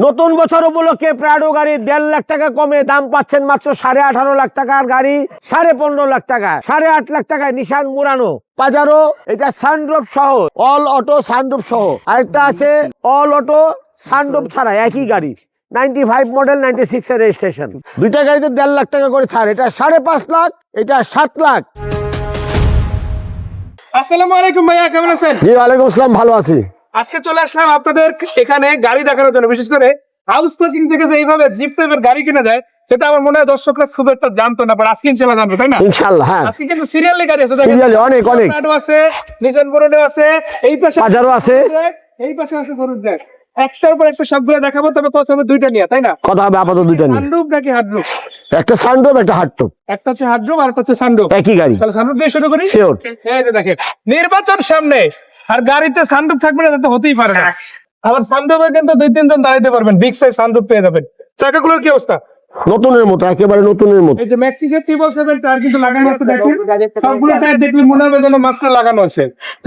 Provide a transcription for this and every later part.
নতুন বছর উপলক্ষে প্রাডো গাড়ি 1.5 লাখ টাকা কমে দাম পাচ্ছেন মাত্র 18.5 লাখ টাকার গাড়ি 15.5 লাখ টাকা 8.5 লাখ টাকায় নিশান মুরানো পাজারো। এটা সানরুফ সহ, অল অটো সানরুফ সহ। আরেকটা আছে অল অটো সানরুফ ছাড়া, একই গাড়ি 95 মডেল 96 এর রেজিস্ট্রেশন। দুইটা গাড়িতে 1.5 লাখ টাকা করে ছাড়। এটা 5.5 লাখ, এটা 7 লাখ। আসসালামু আলাইকুম ভাইয়া, কেমন আছেন? জি ওয়ালাইকুম আসসালাম, ভালো আছি। আজকে চলে আসলাম আপনাদের এখানে গাড়ি দেখানোর জন্য, বিশেষ করে হাউস কোচিং থেকে যে এইভাবে জিপ টাইপের গাড়ি কেনা যায় সেটা আমার মনে হয় দর্শকরা খুব একটা জানতো না, বাট আজকে ইনশাআল্লাহ জানবে, তাই না? ইনশাআল্লাহ হ্যাঁ। আজকে কিন্তু সিরিয়ালি গাড়ি আছে, সিরিয়ালি অনেক অনেক প্রাডো আছে, নিশান মুরানো আছে, এই পাশে পাজারো আছে, এই পাশে আছে গরুর ড্রেস। একটার পর একটা সবগুলো দেখাবো, তবে কথা হবে দুইটা নিয়ে, তাই না? কথা হবে আপাতত দুইটা নিয়ে। সানরুফ নাকি হাডরুফ? একটা সানরুফ একটা হার্ডটপ, একটা হচ্ছে হাডরুফ আর একটা হচ্ছে সানরুফ, একই গাড়ি। তাহলে সানরুফ দিয়ে শুরু করি। শিওর। এই যে দেখেন, নির্বাচন সামনে আর গাড়িতে সানরুফ থাকবে না, তাতে হতেই পারে না। আবার সানরুফে কিন্তু 2-3 জন দাঁড়াইতে পারবেন, বিগ সাইজ সানরুফ পেয়ে যাবেন। চাকাগুলোর কি অবস্থা? নতুনের মতো, একেবারে নতুনের মতো। এই যে ম্যাক্সিজের 777 টায়ার কিন্তু লাগানো আছে, দেখেন সবগুলো টায়ার দেখলে মনে হবে যেন মাত্র লাগানো আছে।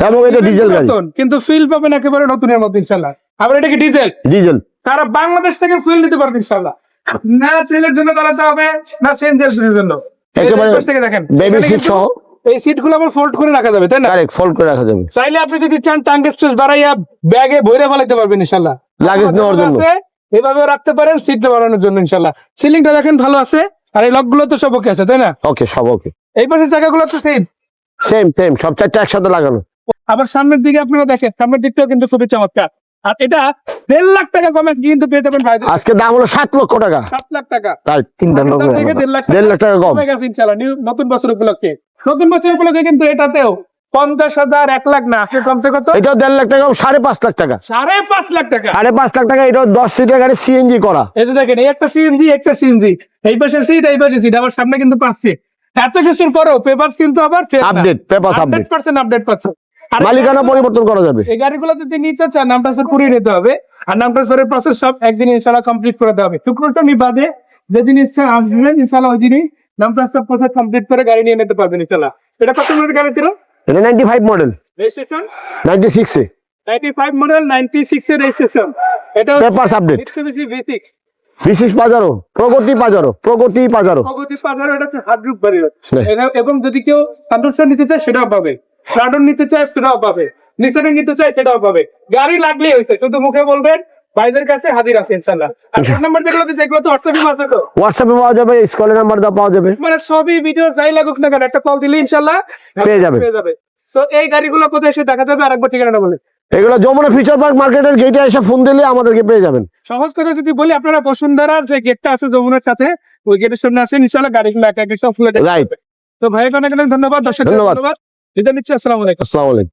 এবং এটা ডিজেল গাড়ি, নতুন, কিন্তু ফিল পাবেন একেবারে নতুনের মতো ইনশাআল্লাহ। আবার এটা কি ডিজেল? ডিজেল। তারা বাংলাদেশ থেকে ফিল নিতে পারবে ইনশাআল্লাহ। না তেলের জন্য দাঁড়াতে হবে, না সিএনজির জন্য। একেবারে এই পাশ থেকে দেখেন, বেবি এখানে সিট কিন্তু সহ। এই সিটগুলো আবার ফোল্ড করে রাখা যাবে, তাই না? ডাইরেক্ট ফোল্ড করে রাখা যাবে। চাইলে আপনি যদি চান টাঙ্গ স্পেস বাড়াইয়া ব্যাগে ভরে ফেলাইতে পারবেন ইনশাআল্লাহ। লাগেজ নেওয়ার জন্য আছে, এভাবে রাখতে পারেন সিট বাড়ানোর জন্য ইনশাআল্লাহ। সিলিংটা দেখেন ভালো আছে, আর এই লকগুলো তো সব ওকে আছে, তাই না? ওকে, সব ওকে। এই পাশে চাকাগুলো তো সেম সেম সেম, সব চারটা একসাথে লাগানো। আবার সামনের দিকে আপনারা দেখেন, সামনের দিকটাও কিন্তু খুবই চমৎকার। আর এটা 1.5 লাখ টাকা কমে কিন্তু পেয়ে যাবেন ভাই। আজকে দাম হলো 7 লক্ষ টাকা। 7 লাখ টাকা, রাইট, 3 দাম থেকে 1.5 লাখ 1.5 লাখ টাকা কম। কমে গেছে ইনশাআল্লাহ নতুন বছর উপলক্ষে। নতুন বছর উপলক্ষে কিন্তু এটাতেও 50,000, 1 লাখ না, আসলে কমসে কত এটাও 1.5 লাখ টাকা, 5.5 লাখ টাকা। 5.5 লাখ টাকা। 5.5 লাখ টাকা। এটাও 10 সিটের গাড়ি, সিএনজি করা। এই যে দেখেন, এই একটা সিএনজি, একটা সিএনজি, এই পাশে সিট, এই পাশে সিট, আবার সামনে কিন্তু 5 সিট। এত কিছুর পরেও পেপারস কিন্তু আবার আপডেট, পেপারস আপডেট। 100% আপডেট পাচ্ছেন। আর মালিকানা পরিবর্তন করা যাবে। এই গাড়িগুলো যদি নিতে চান, নাম ট্রান্সফার করিয়ে নিতে হবে, আর নাম ট্রান্সফারের প্রসেস সব একদিন ইনশাআল্লাহ কমপ্লিট করে দেওয়া হবে। শুক্রবার বাদে যেদিন ইচ্ছা আসবেন ইনশাআল্লাহ, ওই দিনই নাম ট্রান্সফার প্রসেস কমপ্লিট করে গাড়ি নিয়ে নিতে পারবেন ইনশাআল্লাহ। এটা কত মডেল গাড়ি ছিল? এটা 95 মডেল, রেজিস্ট্রেশন 96 এ। 95 মডেল, 96 এর রেজিস্ট্রেশন। এটা papers update. Mitsubishi V6 V6 Pajero, প্রগতি পাজারো, প্রগতি পাজারো। প্রগতি পাজারো, এটা হচ্ছে হার্ড রুফ ভেরিয়েন্ট। এবং যদি কেউ সানরুফ নিতে চায় সেটাও পাবে, প্রাডো নিতে চায় সেটাও পাবে, নিসানে নিতে চায় সেটাও পাবে। গাড়ি লাগলেই হইছে, শুধু মুখে বলবেন, ভাইদের কাছে হাজির আছে ইনশাআল্লাহ। আর ফোন নাম্বার যেগুলো তো হোয়াটসঅ্যাপে আছে, তো হোয়াটসঅ্যাপে পাওয়া যাবে, স্কলের নাম্বার দা পাওয়া যাবে। মানে সবই ভিডিও যাই লাগুক না কেন, একটা কল দিলে ইনশাআল্লাহ পেয়ে যাবে। সো এই গাড়িগুলো কোথায় এসে দেখা যাবে আরেকবার ঠিকানাটা বলে? এগুলো যমুনা ফিউচার পার্ক মার্কেটের গেটে এসে ফোন দিলে আমাদেরকে পেয়ে যাবেন। সহজ করে যদি বলি, আপনারা বসুন্ধরার যে গেটটা আছে যমুনার সাথে, ওই গেটের সামনে আসেন ইনশাআল্লাহ, গাড়িগুলো এক এক সব খুলে দেবে। রাইট। তো ভাইকে অনেক অনেক ধন্যবাদ, দর্শক ধন্যবাদ। ধন্যবাদ। বিদায় নিচ্ছি, আসসালামু আলাইকুম। আসসালামু আলাইকুম।